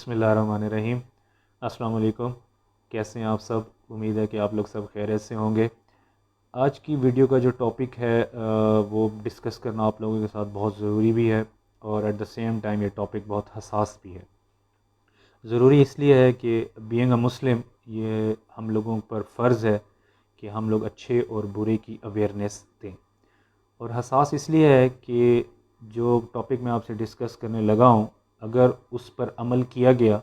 बिस्मिल्लाहिर्रहमानिर्रहीम। अस्सलाम वालेकुम। कैसे हैं आप सब? उम्मीद है कि आप लोग सब खैरियत से होंगे। आज की वीडियो का जो टॉपिक है वो डिस्कस करना आप लोगों के साथ बहुत ज़रूरी भी है और एट द सेम टाइम ये टॉपिक बहुत हसास भी है। ज़रूरी इसलिए है कि बीइंग अ मुस्लिम ये हम लोगों पर फ़र्ज़ है कि हम लोग अच्छे और बुरे की अवेयरनेस दें, और हसास इसलिए है कि जो टॉपिक मैं आपसे डिस्कस करने लगा हूँ, अगर उस पर अमल किया गया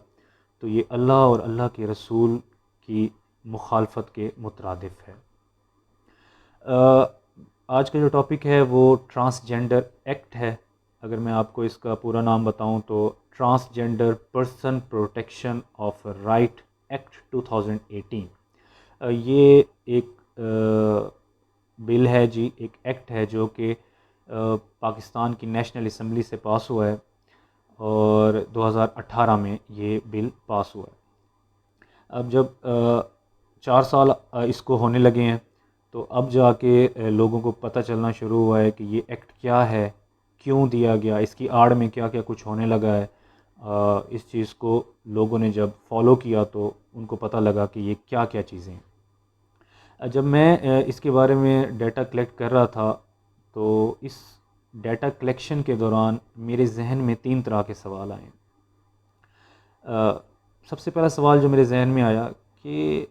तो ये अल्लाह और अल्लाह के रसूल की मुखालफत के मुतरादिफ है। आज का जो टॉपिक है वो ट्रांसजेंडर एक्ट है। अगर मैं आपको इसका पूरा नाम बताऊं तो transgender person protection of right act 2018। ये एक बिल है जी, एक एक्ट है जो कि पाकिस्तान की नेशनल असम्बली से पास हुआ है और 2018 में ये बिल पास हुआ है। अब जब 4 साल इसको होने लगे हैं तो अब जाके लोगों को पता चलना शुरू हुआ है कि ये एक्ट क्या है, क्यों दिया गया, इसकी आड़ में क्या क्या कुछ होने लगा है। इस चीज़ को लोगों ने जब फॉलो किया तो उनको पता लगा कि ये क्या क्या चीज़ें हैं। जब मैं इसके बारे में डाटा कलेक्ट कर रहा था तो इस डाटा कलेक्शन के दौरान मेरे जहन में 3 तरह के सवाल आए। सबसे पहला सवाल जो मेरे जहन में आया कि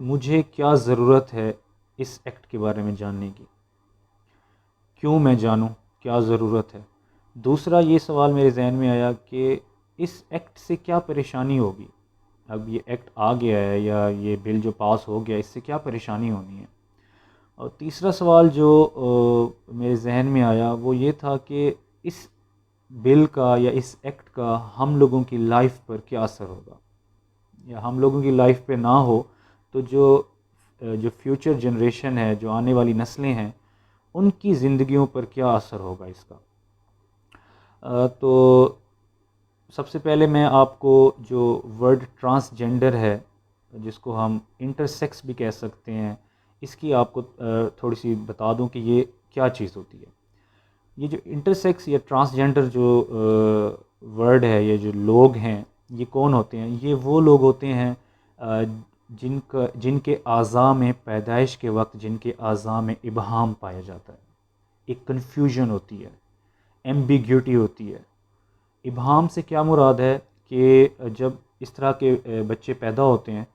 मुझे क्या ज़रूरत है इस एक्ट के बारे में जानने की, क्यों मैं जानूं, क्या ज़रूरत है। दूसरा ये सवाल मेरे जहन में आया कि इस एक्ट से क्या परेशानी होगी। अब ये एक्ट आ गया है या ये बिल जो पास हो गया, इससे क्या परेशानी होनी है। और तीसरा सवाल जो मेरे जहन में आया वो ये था कि इस बिल का या इस एक्ट का हम लोगों की लाइफ पर क्या असर होगा, या हम लोगों की लाइफ पे ना हो तो जो फ्यूचर जनरेशन है, जो आने वाली नस्लें हैं, उनकी ज़िंदगियों पर क्या असर होगा इसका। तो सबसे पहले मैं आपको जो वर्ड ट्रांसजेंडर है, जिसको हम इंटरसेक्स भी कह सकते हैं, इसकी आपको थोड़ी सी बता दूं कि ये क्या चीज़ होती है। ये जो इंटरसेक्स या ट्रांसजेंडर जो वर्ड है, ये जो लोग हैं, ये कौन होते हैं? ये वो लोग होते हैं जिनके आज़ा में पैदाइश के वक्त जिनके आज़ा में इबहाम पाया जाता है, एक कन्फ्यूजन होती है, एम्बिग्यूटी होती है। इबहाम से क्या मुराद है कि जब इस तरह के बच्चे पैदा होते हैं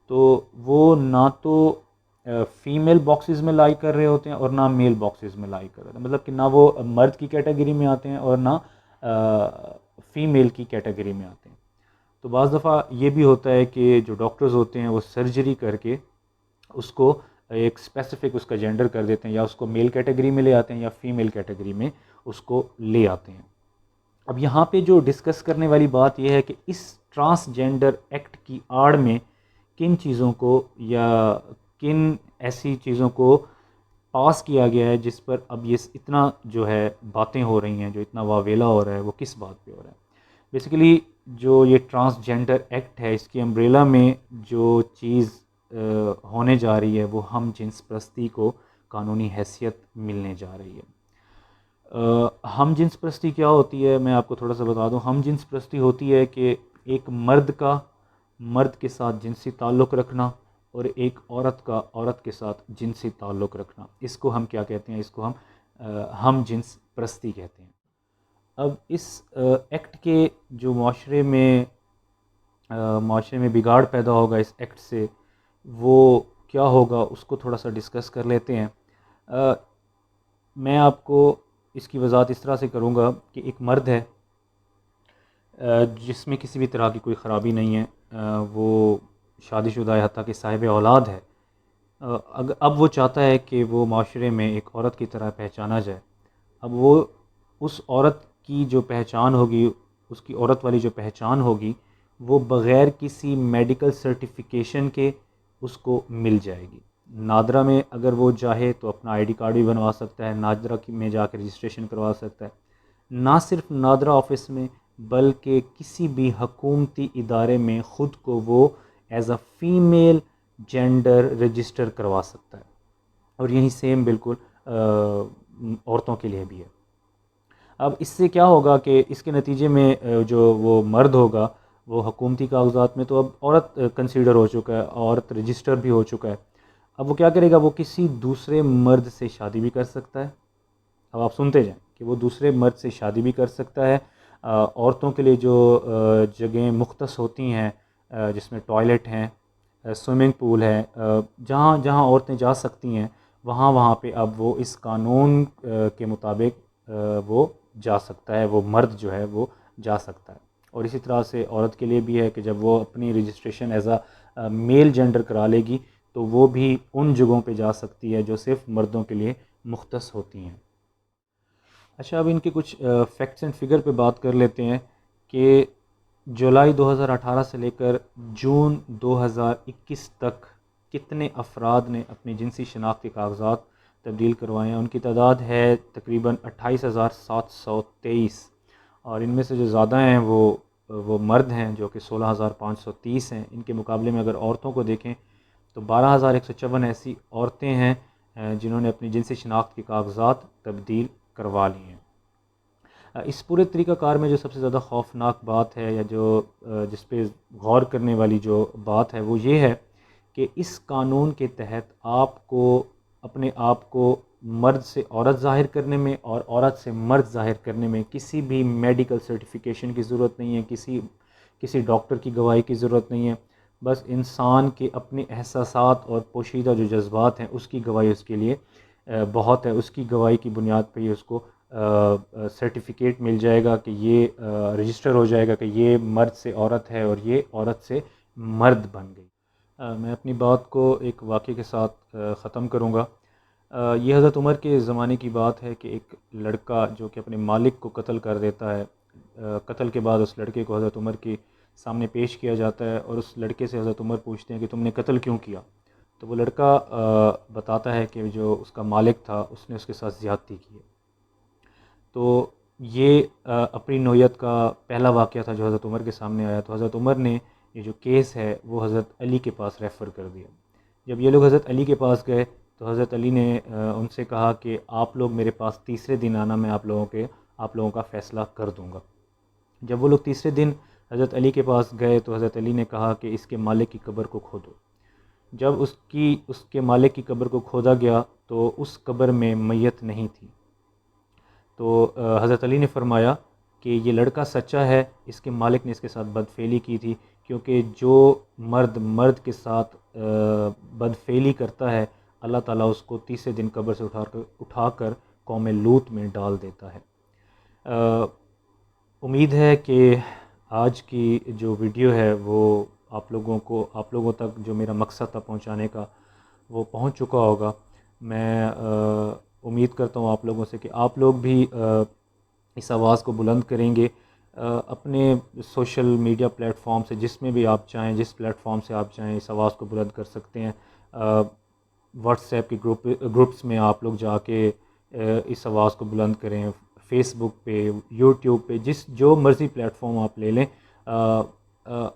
तो वो ना तो फ़ीमेल बॉक्सेस में लाई कर रहे होते हैं और ना मेल बॉक्सेस में लाई कर रहे होते हैं, मतलब कि ना वो मर्द की कैटेगरी में आते हैं और ना फ़ीमेल की कैटेगरी में आते हैं। तो बाज़ दफ़ा ये भी होता है कि जो डॉक्टर्स होते हैं वो सर्जरी करके उसको एक स्पेसिफिक उसका जेंडर कर देते हैं, या उसको मेल कैटेगरी में ले आते हैं या फीमेल कैटेगरी में उसको ले आते हैं। अब यहाँ पे जो डिस्कस करने वाली बात यह है कि इस ट्रांसजेंडर एक्ट की आड़ में किन चीज़ों को या किन ऐसी चीज़ों को पास किया गया है जिस पर अब ये इतना जो है बातें हो रही हैं, जो इतना वावेला हो रहा है, वो किस बात पे हो रहा है। बेसिकली जो ये ट्रांसजेंडर एक्ट है, इसकी अम्ब्रेला में जो चीज़ होने जा रही है वो हम जिन्स परस्ती को कानूनी हैसियत मिलने जा रही है। हम जिन्स परस्ती क्या होती है, मैं आपको थोड़ा सा बता दूं। हम जिन्स परस्ती होती है कि एक मर्द का मर्द के साथ जिनसी ताल्लुक़ रखना और एक औरत का औरत के साथ जिनसी ताल्लुक़ रखना, इसको हम क्या कहते हैं? इसको हम जिन्स परस्ती कहते हैं। अब इस एक्ट के जो माशरे में बिगाड़ पैदा होगा इस एक्ट से, वो क्या होगा उसको थोड़ा सा डिस्कस कर लेते हैं। मैं आपको इसकी वजाहत इस तरह से करूँगा कि एक मर्द है जिसमें किसी भी तरह की कोई ख़राबी नहीं है, वो शादीशुदा है, हत्ता कि साहिब औलाद है। अब वो चाहता है कि वो माशरे में एक औरत की तरह पहचाना जाए। अब वो उस औरत की जो पहचान होगी, उसकी औरत वाली जो पहचान होगी, वो बग़ैर किसी मेडिकल सर्टिफिकेशन के उसको मिल जाएगी। नादरा में अगर वो चाहे तो अपना आईडी कार्ड भी बनवा सकता है, नादरा में जाकर रजिस्ट्रेशन करवा सकता है। ना सिर्फ नादरा ऑफिस में बल्कि किसी भी हकूमती इदारे में ख़ुद को वो as a female gender register करवा सकता है, और यही सेम बिल्कुल औरतों के लिए भी है। अब इससे क्या होगा कि इसके नतीजे में जो वो मर्द होगा وہ حکومتی کاغذات میں تو اب عورت کنسیڈر ہو چکا ہے، عورت رجسٹر بھی ہو چکا ہے۔ اب وہ کیا کرے گا، وہ کسی دوسرے مرد سے شادی بھی کر سکتا ہے۔ اب آپ سنتے جائیں کہ وہ دوسرے مرد سے شادی بھی کر سکتا ہے۔ عورتوں کے لیے جو جگہیں مختص ہوتی ہیں، جس میں ٹوائلٹ ہیں، سوئمنگ پول ہے، جہاں جہاں عورتیں جا سکتی ہیں، وہاں پہ اب وہ اس قانون کے مطابق وہ جا سکتا ہے، وہ مرد جو ہے وہ جا سکتا ہے۔ اور اسی طرح سے عورت کے لیے بھی ہے کہ جب وہ اپنی registration as a male gender کرا لے گی تو وہ بھی ان جگہوں پہ جا سکتی ہے جو صرف مردوں کے لیے مختص ہوتی ہیں۔ اچھا، اب ان کے کچھ فیکٹس اینڈ فگر پہ بات کر لیتے ہیں کہ جولائی 2018 سے لے کر جون 2021 تک کتنے افراد نے اپنی جنسی شناخت کے کاغذات تبدیل کروائے ہیں۔ ان کی تعداد ہے تقریباً 28,723، اور ان میں سے جو زیادہ ہیں وہ مرد ہیں جو کہ 16,530 ہیں۔ ان کے مقابلے میں اگر عورتوں کو دیکھیں تو 12,154 ایسی عورتیں ہیں جنہوں نے اپنی جنسی شناخت کے کاغذات تبدیل کروا لی ہیں۔ اس پورے طریقہ کار میں جو سب سے زیادہ خوفناک بات ہے، یا جو جس پہ غور کرنے والی جو بات ہے، وہ یہ ہے کہ اس قانون کے تحت آپ کو اپنے آپ کو مرد سے عورت ظاہر کرنے میں اور عورت سے مرد ظاہر کرنے میں کسی بھی میڈیکل سرٹیفیکیشن کی ضرورت نہیں ہے، کسی ڈاکٹر کی گواہی کی ضرورت نہیں ہے۔ بس انسان کے اپنے احساسات اور پوشیدہ جو جذبات ہیں اس کی گواہی اس کے لیے بہت ہے۔ اس کی گواہی کی بنیاد پہ ہی اس کو سرٹیفکیٹ مل جائے گا کہ یہ رجسٹر ہو جائے گا کہ یہ مرد سے عورت ہے اور یہ عورت سے مرد بن گئی۔ میں اپنی بات کو ایک واقعے کے ساتھ ختم کروں گا۔ یہ حضرت عمر کے زمانے کی بات ہے کہ ایک لڑکا جو کہ اپنے مالک کو قتل کر دیتا ہے، قتل کے بعد اس لڑکے کو حضرت عمر کے سامنے پیش کیا جاتا ہے، اور اس لڑکے سے حضرت عمر پوچھتے ہیں کہ تم نے قتل کیوں کیا؟ تو وہ لڑکا بتاتا ہے کہ جو اس کا مالک تھا اس نے اس کے ساتھ زیادتی کی ہے۔ تو یہ اپنی نوعیت کا پہلا واقعہ تھا جو حضرت عمر کے سامنے آیا۔ تو حضرت عمر نے یہ جو کیس ہے وہ حضرت علی کے پاس ریفر کر دیا۔ جب یہ لوگ حضرت علی کے پاس گئے تو حضرت علی نے ان سے کہا کہ آپ لوگ میرے پاس تیسرے دن آنا، میں آپ لوگوں کا فیصلہ کر دوں گا۔ جب وہ لوگ تیسرے دن حضرت علی کے پاس گئے تو حضرت علی نے کہا کہ اس کے مالک کی قبر کو کھودو۔ جب اس کے مالک کی قبر کو کھودا گیا تو اس قبر میں میت نہیں تھی۔ تو حضرت علی نے فرمایا کہ یہ لڑکا سچا ہے، اس کے مالک نے اس کے ساتھ بدفعلی کی تھی، کیونکہ جو مرد کے ساتھ بدفعلی کرتا ہے اللہ تعالیٰ اس کو تیسرے دن قبر سے اٹھا کر قوم لوط میں ڈال دیتا ہے۔ امید ہے کہ آج کی جو ویڈیو ہے وہ آپ لوگوں تک جو میرا مقصد تھا پہنچانے کا وہ پہنچ چکا ہوگا۔ میں امید کرتا ہوں آپ لوگوں سے کہ آپ لوگ بھی اس آواز کو بلند کریں گے، اپنے سوشل میڈیا پلیٹ فارم سے جس میں بھی آپ چاہیں، جس پلیٹ فارم سے آپ چاہیں اس آواز کو بلند کر سکتے ہیں۔ واٹس ایپ کے گروپس میں آپ لوگ جا کے اس آواز کو بلند کریں، فیس بک پہ، یوٹیوب پہ، جو مرضی پلیٹ فارم آپ لے لیں۔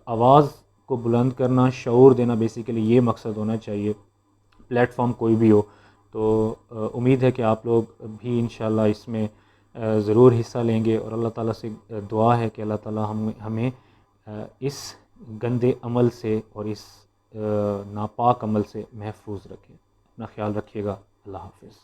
آواز کو بلند کرنا، شعور دینا، بیسیکلی یہ مقصد ہونا چاہیے، پلیٹ فارم کوئی بھی ہو۔ تو امید ہے کہ آپ لوگ بھی انشاءاللہ اس میں ضرور حصہ لیں گے، اور اللہ تعالیٰ سے دعا ہے کہ اللہ تعالیٰ ہمیں اس گندے عمل سے اور اس ناپاک عمل سے محفوظ رکھے۔ اپنا خیال رکھیے گا۔ اللہ حافظ۔